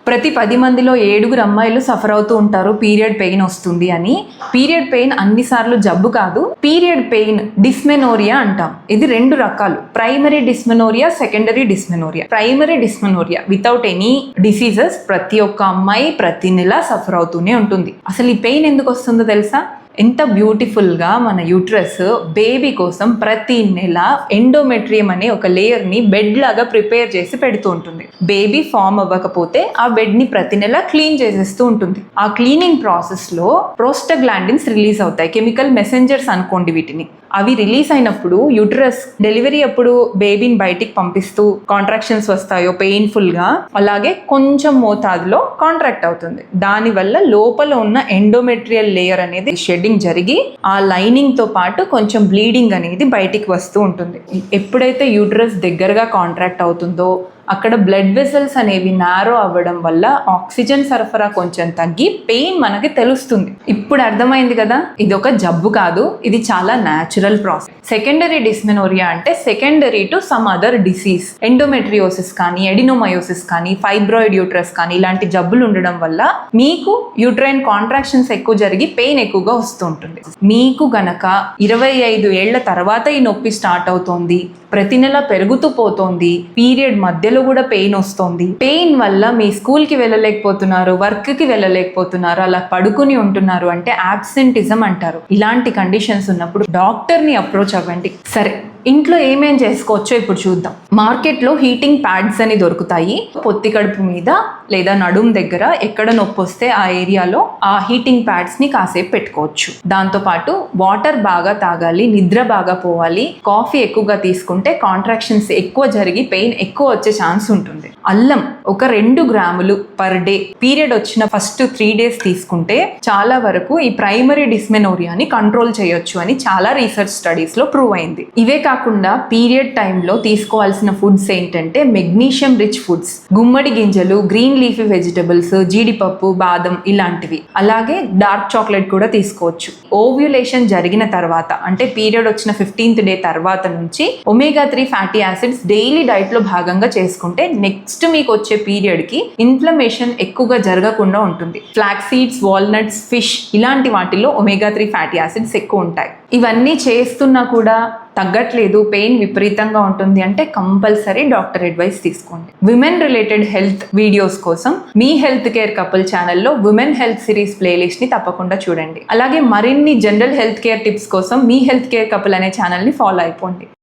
ప్రతి 10 మందిలో 7 అమ్మాయిలు సఫర్ అవుతూ ఉంటారు పీరియడ్ పెయిన్ వస్తుంది అని. పీరియడ్ పెయిన్ అన్నిసార్లు జబ్బు కాదు. పీరియడ్ పెయిన్ డిస్మెనోరియా అంటాం. ఇది 2 రకాలు, primary dysmenorrhoea, secondary dysmenorrhoea. Primary dysmenorrhoea without any diseases ప్రతి ఒక్క అమ్మాయి ప్రతి నెల సఫర్ అవుతూనే ఉంటుంది. అసలు ఈ పెయిన్ ఎందుకు వస్తుందో తెలుసా? ఎంత బ్యూటిఫుల్గా మన యూట్రస్ బేబీ కోసం ప్రతి నెల ఎండోమెట్రియం అనే ఒక లేయర్ని బెడ్ లాగా ప్రిపేర్ చేసి పెడుతూ ఉంటుంది. బేబీ ఫామ్ అవ్వకపోతే ఆ బెడ్ని ప్రతి నెల క్లీన్ చేసేస్తూ ఉంటుంది. ఆ క్లీనింగ్ ప్రాసెస్లో ప్రోస్టాగ్లాండిన్స్ రిలీజ్ అవుతాయి, కెమికల్ మెసెంజర్స్ అనుకోండి వీటిని. అవి రిలీజ్ అయినప్పుడు యూట్రస్ డెలివరీ అప్పుడు బేబీని బయటికి పంపిస్తూ కాంట్రాక్షన్స్ వస్తాయో పెయిన్ఫుల్గా, అలాగే కొంచెం మోతాదులో కాంట్రాక్ట్ అవుతుంది. దానివల్ల లోపల ఉన్న ఎండోమెట్రియల్ లేయర్ అనేది షెడ్డింగ్ జరిగి ఆ లైనింగ్ తో పాటు కొంచెం బ్లీడింగ్ అనేది బయటికి వస్తూ ఉంటుంది. ఎప్పుడైతే యూట్రస్ దగ్గరగా కాంట్రాక్ట్ అవుతుందో అక్కడ బ్లడ్ వెసల్స్ అనేవి నారో అవ్వడం వల్ల ఆక్సిజన్ సరఫరా కొంచెం తగ్గి పెయిన్ మనకి తెలుస్తుంది. ఇప్పుడు అర్థమైంది కదా, ఇది ఒక జబ్బు కాదు, ఇది చాలా న్యాచురల్ ప్రాసెస్. సెకండరీ డిస్మెనోరియా అంటే secondary to some other disease. Endometriosis కానీ, ఎడినోమయోసిస్ కానీ, ఫైబ్రాయిడ్ యూట్రస్ కానీ ఇలాంటి జబ్బులు ఉండడం వల్ల మీకు యూట్రైన్ కాంట్రాక్షన్స్ ఎక్కువ జరిగి పెయిన్ ఎక్కువగా వస్తూ ఉంటుంది. మీకు గనక 25 ఏళ్ల తర్వాత ఈ నొప్పి స్టార్ట్ అవుతోంది, ప్రతి నెల పెరుగుతూ పోతోంది, పీరియడ్ మధ్యలో కూడా పెయిన్ వస్తుంది, పెయిన్ వల్ల మీ స్కూల్కి వెళ్ళలేకపోతున్నారు, వర్క్కి వెళ్ళలేకపోతున్నారు, అలా పడుకుని ఉంటున్నారు అంటే యాబ్సెంటిజం అంటారు. ఇలాంటి కండిషన్స్ ఉన్నప్పుడు డాక్టర్ని అప్రోచ్ అవ్వండి. సరే, ఇంట్లో ఏమేం చేసుకోవచ్చో ఇప్పుడు చూద్దాం. మార్కెట్లో హీటింగ్ ప్యాడ్స్ అని దొరుకుతాయి. పొత్తి కడుపు మీద లేదా నడుం దగ్గర ఎక్కడ నొప్పి వస్తే ఆ ఏరియాలో ఆ హీటింగ్ ప్యాడ్స్ ని కాసేపు పెట్టుకోవచ్చు. దాంతోపాటు వాటర్ బాగా తాగాలి, నిద్ర బాగా పోవాలి. కాఫీ ఎక్కువగా తీసుకుంటే కాంట్రాక్షన్స్ ఎక్కువ జరిగి పెయిన్ ఎక్కువ వచ్చే ఛాన్స్ ఉంటుంది. అల్లం ఒక 2 గ్రాములు పర్ డే పీరియడ్ వచ్చిన ఫస్ట్ 3 days తీసుకుంటే చాలా వరకు ఈ ప్రైమరీ డిస్మెనోరియాని కంట్రోల్ చేయొచ్చు అని చాలా రీసెర్చ్ స్టడీస్ లో ప్రూవ్ అయింది. ఇవే కాకుండా పీరియడ్ టైంలో తీసుకోవాల్సిన ఫుడ్స్ ఏంటంటే మెగ్నీషియం రిచ్ ఫుడ్స్, గుమ్మడి గింజలు, గ్రీన్ లీఫీ వెజిటబుల్స్, జీడిపప్పు, బాదం ఇలాంటివి. అలాగే డార్క్ చాక్లెట్ కూడా తీసుకోవచ్చు. ఓవ్యులేషన్ జరిగిన తర్వాత అంటే పీరియడ్ వచ్చిన 15th day తర్వాత నుంచి omega-3 fatty acids daily diet లో భాగంగా చేసుకుంటే నెక్స్ట్ మీకు వచ్చే పీరియడ్ కి ఇన్ఫ్లమేషన్ ఎక్కువగా జరగకుండా ఉంటుంది. ఫ్లాక్స్ సీడ్స్, వాల్నట్స్, ఫిష్ ఇలాంటి వాటిల్లో omega-3 ఫ్యాటీ యాసిడ్స్ ఎక్కువ ఉంటాయి. ఇవన్నీ చేస్తున్నా కూడా తగ్గట్లేదు, పెయిన్ విపరీతంగా ఉంటుంది అంటే కంపల్సరీ డాక్టర్ అడ్వైస్ తీసుకోండి. విమెన్ రిలేటెడ్ హెల్త్ వీడియోస్ కోసం మీ హెల్త్ కేర్ కపుల్ ఛానల్లో విమెన్ హెల్త్ సిరీస్ ప్లేలిస్ట్ ని తప్పకుండా చూడండి. అలాగే మరిన్ని జనరల్ హెల్త్ కేర్ టిప్స్ కోసం మీ హెల్త్ కేర్ కపుల్ అనే ఛానల్ ని ఫాలో అయిపోండి.